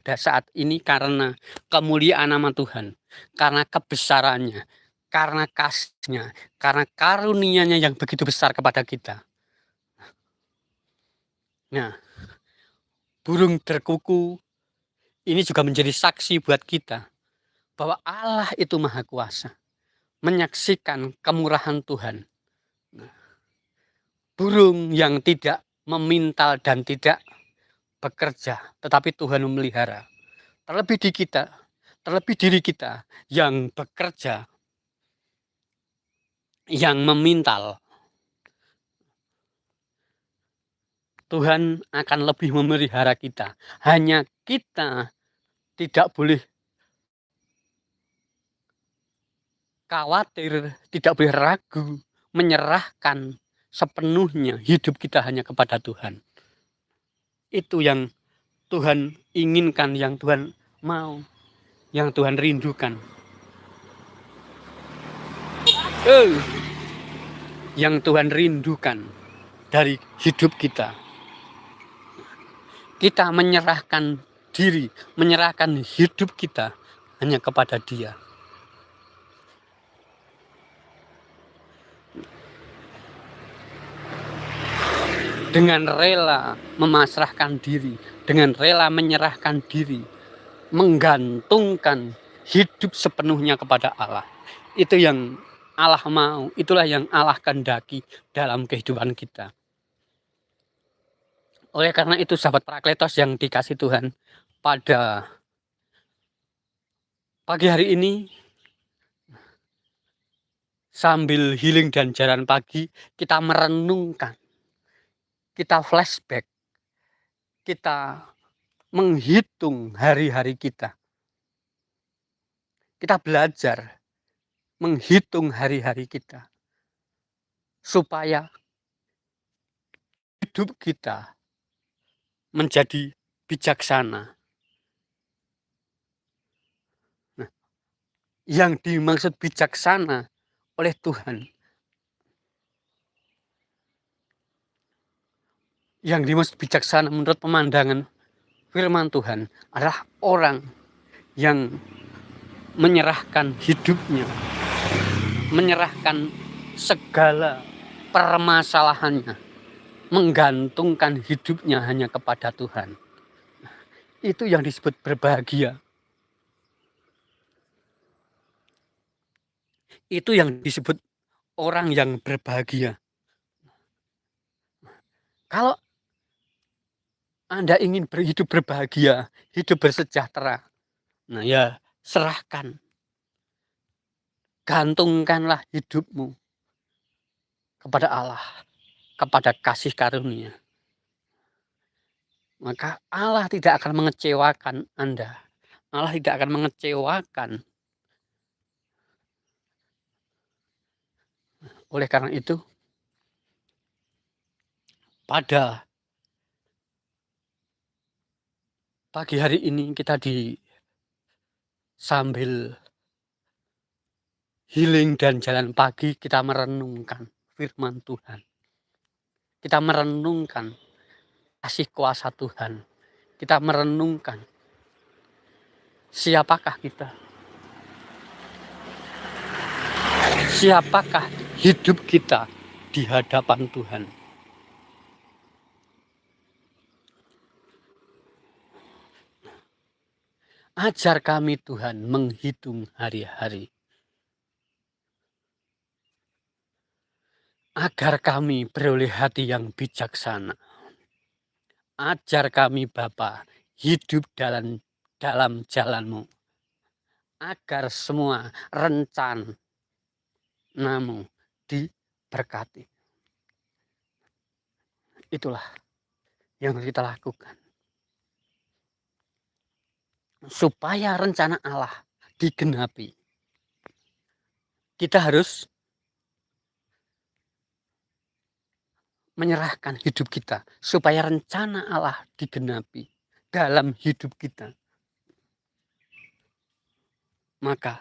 pada saat ini karena kemuliaan nama Tuhan, karena kebesarannya, karena kasih-Nya, karena karunia-Nya yang begitu besar kepada kita. Nah, burung berkuku ini juga menjadi saksi buat kita bahwa Allah itu Maha Kuasa, menyaksikan kemurahan Tuhan. Burung yang tidak memintal dan tidak bekerja, tetapi Tuhan memelihara. Terlebih diri kita yang bekerja, yang memintal, Tuhan akan lebih memelihara kita. Hanya kita tidak boleh khawatir, tidak boleh ragu, menyerahkan sepenuhnya hidup kita hanya kepada Tuhan. Itu yang Tuhan inginkan, yang Tuhan mau, yang Tuhan rindukan. Yang Tuhan rindukan dari hidup kita. Kita menyerahkan diri, menyerahkan hidup kita hanya kepada Dia. Dengan rela memasrahkan diri, dengan rela menyerahkan diri, menggantungkan hidup sepenuhnya kepada Allah. Itu yang Allah mau, itulah yang Allah kehendaki dalam kehidupan kita. Oleh karena itu sahabat Parakletos yang dikasih Tuhan, pada pagi hari ini sambil healing dan jalan pagi, kita merenungkan, kita flashback, kita menghitung hari-hari kita. Kita belajar menghitung hari-hari kita supaya hidup kita menjadi bijaksana. Nah, yang dimaksud bijaksana oleh Tuhan, yang dimaksud bijaksana menurut pemandangan firman Tuhan adalah orang yang menyerahkan hidupnya, menyerahkan segala permasalahannya, menggantungkan hidupnya hanya kepada Tuhan. Itu yang disebut berbahagia. Itu yang disebut orang yang berbahagia. Kalau Anda ingin hidup berbahagia, hidup bersejahtera, nah ya serahkan. Gantungkanlah hidupmu kepada Allah, kepada kasih karunia. Maka Allah tidak akan mengecewakan Anda. Allah tidak akan mengecewakan. Oleh karena itu, pada pagi hari ini kita sambil healing dan jalan pagi, kita merenungkan firman Tuhan. Kita merenungkan kasih kuasa Tuhan. Kita merenungkan siapakah kita. Siapakah hidup kita di hadapan Tuhan. Ajar kami Tuhan menghitung hari-hari, agar kami beroleh hati yang bijaksana. Ajar kami Bapa hidup dalam jalan-Mu, agar semua rencana-Mu diberkati. Itulah yang kita lakukan. Supaya rencana Allah digenapi, kita harus menyerahkan hidup kita supaya rencana Allah digenapi dalam hidup kita. Maka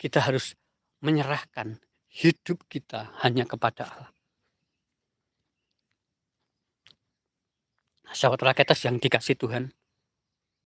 kita harus menyerahkan hidup kita hanya kepada Allah. Sahabat Parakletos yang dikasih Tuhan,